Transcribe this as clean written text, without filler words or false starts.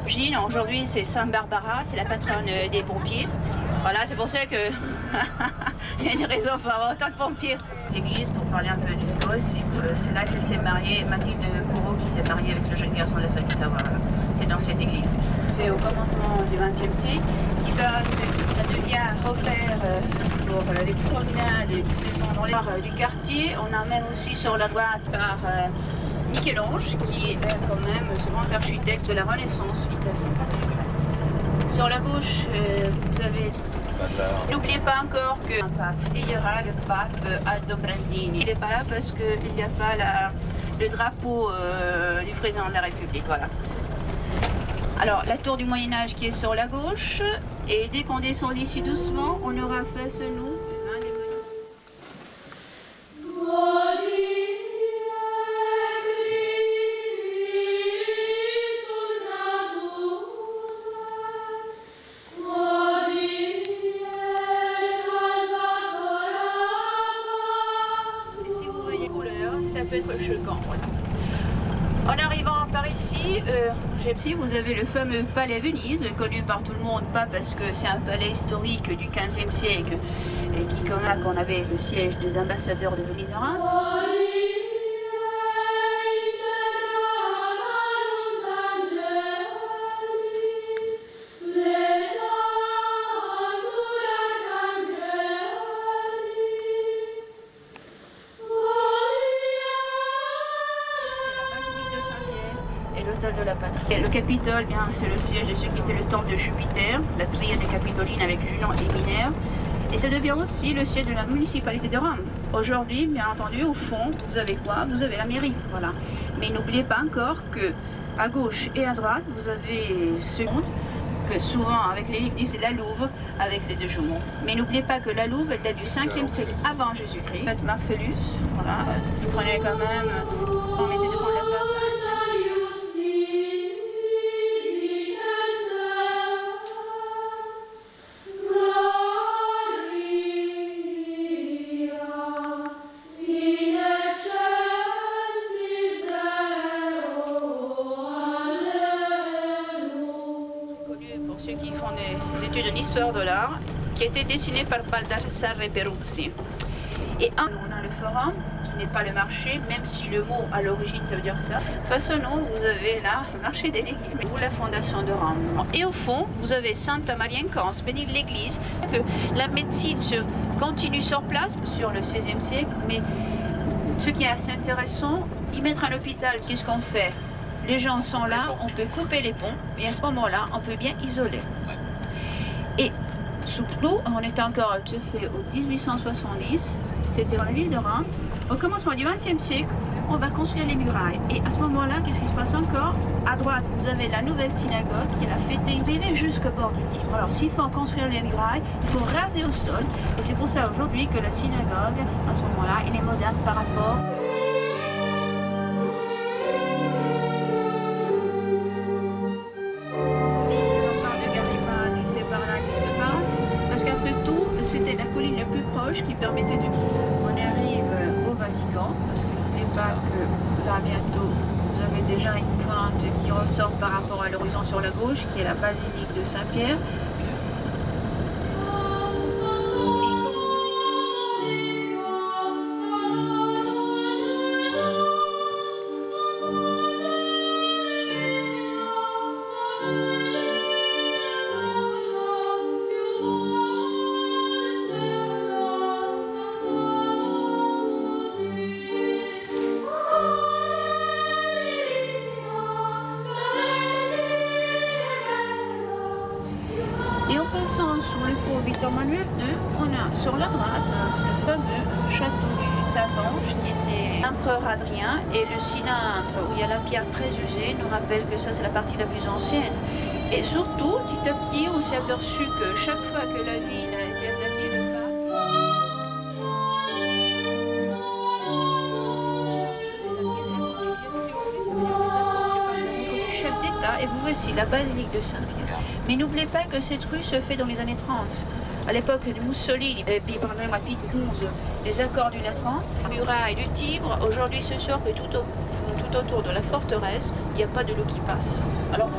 Gilles, aujourd'hui c'est Sainte Barbara, c'est la patronne des pompiers. Voilà, c'est pour ça que il y a une raison pour avoir autant de pompiers. L'église, pour parler un peu du gosse, c'est là qu'elle s'est mariée, Mathilde Corot qui s'est mariée avec le jeune garçon de la famille Savoie. C'est dans cette église. Et au commencement du XXe siècle, ça devient un repère pour les promenades qui se font dans les du quartier. On emmène aussi sur la droite par Michel-Ange, qui est quand même ce grand architecte de la Renaissance italienne. Sur la gauche, vous avez... N'oubliez pas encore que un pape, il y aura le pape Aldo Brandini. Il n'est pas là parce qu'il n'y a pas le drapeau du président de la République. Voilà. Alors, la tour du Moyen-Âge qui est sur la gauche, et dès qu'on descend d'ici doucement, on aura face à nous un des menus. Ça peut être choquant. Voilà. En arrivant par ici, vous avez le fameux palais Venise, connu par tout le monde, pas parce que c'est un palais historique du XVe siècle et qui, comme là, qu'on avait le siège des ambassadeurs de Venise à Rome. L'hôtel de la Patrie. Et le Capitole, bien, c'est le siège de ce qui était le temple de Jupiter, la triade capitoline avec Junon et Minerve. Et ça devient aussi le siège de la municipalité de Rome. Aujourd'hui, bien entendu, au fond, vous avez quoi? Vous avez la mairie, voilà. Mais n'oubliez pas encore que à gauche et à droite, vous avez ce monde que souvent, avec les livres, disent c'est la Louve, avec les deux jumeaux. Mais n'oubliez pas que la Louve, elle date du 5e siècle avant Jésus-Christ. Marcellus, voilà, vous prenez quand même, on mettait devant la place. Ceux qui font des études en histoire de l'art, qui a été dessiné par Baldassare Peruzzi. Et on a le forum, qui n'est pas le marché, même si le mot à l'origine ça veut dire ça. Face au nom, vous avez là le marché des légumes ou la fondation de Rome. Et au fond, vous avez Santa Maria in Cans, bénie l'église, que la médecine continue sur place sur le XVIe siècle, mais ce qui est assez intéressant, y mettre à l'hôpital, c'est ce qu'on fait. Les gens sont là, on peut couper les ponts, et à ce moment-là, on peut bien isoler. Et surtout, on est encore tout fait au 1870, c'était dans la ville de Rome. Au commencement du XXe siècle, on va construire les murailles. Et à ce moment-là, qu'est-ce qui se passe encore? À droite, vous avez la nouvelle synagogue qui a fait dériver jusqu'au bord du Tibre. Alors, s'il faut construire les murailles, il faut raser au sol. Et c'est pour ça aujourd'hui que la synagogue, à ce moment-là, elle est moderne par rapport... C'était la colline la plus proche qui permettait de... On arrive au Vatican, parce que n'oubliez pas que là bientôt vous avez déjà une pointe qui ressort par rapport à l'horizon sur la gauche, qui est la basilique de Saint-Pierre. Et en passant sous le pont Victor Emmanuel II, on a sur la droite le fameux château du Saint-Ange qui était empereur Adrien, et le cylindre où il y a la pierre très usée nous rappelle que ça c'est la partie la plus ancienne. Et surtout, petit à petit, on s'est aperçu que chaque fois que la ville a été attaquée, le chef d'État, et vous voici la basilique de Saint-Pierre. Mais n'oubliez pas que cette rue se fait dans les années 30. À l'époque de Mussolini, et puis par exemple à Pie XI, les accords du Latran, la muraille du Tibre, aujourd'hui ce soir que tout autour de la forteresse, il n'y a pas de l'eau qui passe. Alors,